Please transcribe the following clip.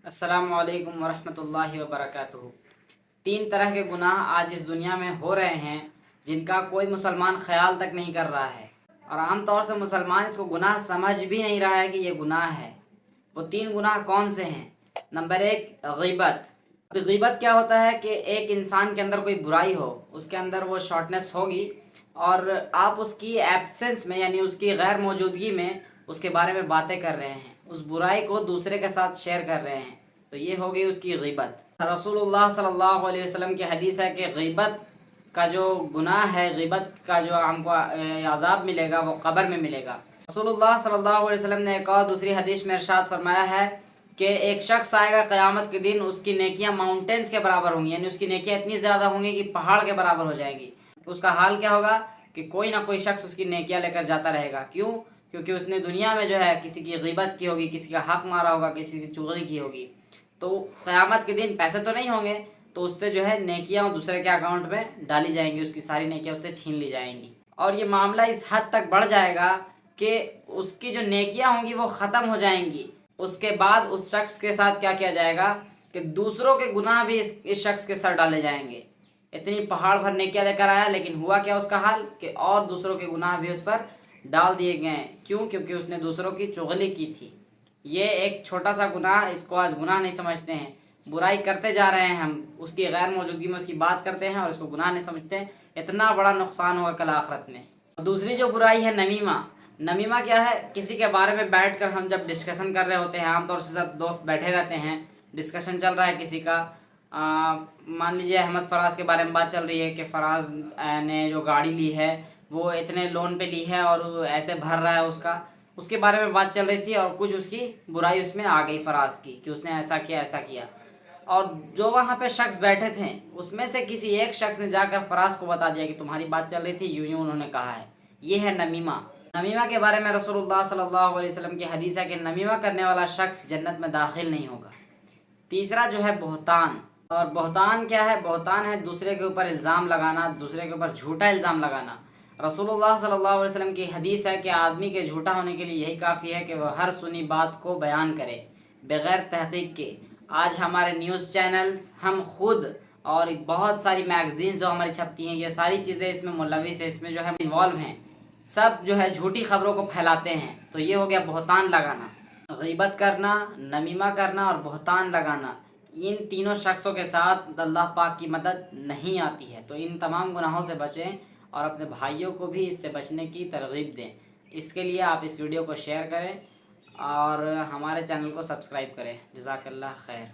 अस्सलामु अलैकुम वरहमतुल्लाहि वबरकातुहू। 3 तरह के गुनाह आज इस दुनिया में हो रहे हैं जिनका कोई मुसलमान ख्याल तक नहीं कर रहा है, और आम तौर से मुसलमान इसको गुनाह समझ भी नहीं रहा है कि ये गुनाह है। वो 3 गुनाह कौन से हैं? नंबर 1, गीबत। गीबत क्या होता है कि एक इंसान के अंदर कोई बुराई हो, उसके अंदर वो शॉर्टनेस होगी और आप उसकी एब्सेंस में यानी उसकी गैर मौजूदगी में उसके बारे में बातें कर रहे हैं, उस बुराई को दूसरे के साथ शेयर कर रहे हैं, तो ये हो गई उसकी गीबत। रसूलुल्लाह सल्लल्लाहु अलैहि वसल्लम की हदीस है कि गीबत का जो गुनाह है, गीबत का जो हमको अज़ाब मिलेगा वो कब्र में मिलेगा। रसूलुल्लाह सल्लल्लाहु अलैहि वसल्लम ने एक और दूसरी हदीस में इरशाद फरमाया है कि एक शख्स आएगा क़यामत के दिन, उसकी नेकियां माउंटेन्स के बराबर होंगी, यानी उसकी नेकियां इतनी ज़्यादा होंगी कि पहाड़ के बराबर हो जाएंगी। उसका हाल क्या होगा कि कोई ना कोई शख्स उसकी नेकियां लेकर जाता रहेगा। क्यों? क्योंकि उसने दुनिया में जो है किसी की गीबत की होगी, किसी का हक मारा होगा, किसी की चुगली की होगी। तो क़यामत के दिन पैसे तो नहीं होंगे, तो उससे जो है नेकियां दूसरे के अकाउंट में डाली जाएंगी, उसकी सारी नेकियां उससे छीन ली जाएंगी। और ये मामला इस हद तक बढ़ जाएगा कि उसकी जो नेकियां होंगी वो ख़त्म हो जाएंगी। उसके बाद उस शख्स के साथ क्या किया जाएगा कि दूसरों के गुनाह भी इस शख्स के सर डाले जाएंगे। इतनी पहाड़ भर नेकियां लेकर आया, लेकिन हुआ क्या उसका हाल कि और दूसरों के गुनाह भी उस पर डाल दिए गए। क्यों? क्योंकि उसने दूसरों की चुगली की थी। ये एक छोटा सा गुनाह, इसको आज गुनाह नहीं समझते हैं, बुराई करते जा रहे हैं हम, उसकी गैर मौजूदगी में उसकी बात करते हैं और इसको गुनाह नहीं समझते हैं। इतना बड़ा नुकसान होगा कल आखिरत में। दूसरी जो बुराई है नमीमा। नमीमा क्या है? किसी के बारे में बैठकर हम जब डिस्कशन कर रहे होते हैं, आमतौर से सब दोस्त बैठे रहते हैं, डिस्कशन चल रहा है किसी का, मान लीजिए अहमद फराज के बारे में बात चल रही है कि फराज ने जो गाड़ी ली है वो इतने लोन पे ली है और वो ऐसे भर रहा है, उसके बारे में बात चल रही थी और कुछ उसकी बुराई उसमें आ गई फराज की कि उसने ऐसा किया ऐसा किया। और जो वहाँ पे शख्स बैठे थे उसमें से किसी एक शख्स ने जाकर फराज को बता दिया कि तुम्हारी बात चल रही थी, यूं यूं उन्होंने कहा है। ये है नमीमा। नमीमा के बारे में रसूलुल्लाह सल्लल्लाहु अलैहि वसल्लम की हदीस है कि नमीमा करने वाला शख्स जन्नत में दाखिल नहीं होगा। तीसरा जो है बहतान। और बहतान क्या है? बहतान है दूसरे के ऊपर इल्ज़ाम लगाना, दूसरे के ऊपर झूठा इल्ज़ाम लगाना। रसूलुल्लाह सल्लल्लाहु अलैहि वसल्लम की हदीस है कि आदमी के झूठा होने के लिए यही काफ़ी है कि वह हर सुनी बात को बयान करे बग़ैर तहक़ीक़ के। आज हमारे न्यूज़ चैनल्स, हम खुद और बहुत सारी मैगज़ीन्स जो हमारी छपती हैं, ये सारी चीज़ें इसमें मुलविस है, इसमें जो है इन्वॉल्व हैं, सब जो है झूठी खबरों को फैलाते हैं। तो ये हो गया बहतान लगाना। गीबत करना, नमीमा करना और बहतान लगाना, इन तीनों शख्सों के साथ अल्लाह पाक की मदद नहीं आती है। तो इन तमाम गुनाहों से बचें और अपने भाइयों को भी इससे बचने की तरगीब दें। इसके लिए आप इस वीडियो को शेयर करें और हमारे चैनल को सब्सक्राइब करें। जज़ाकल्लाह खैर।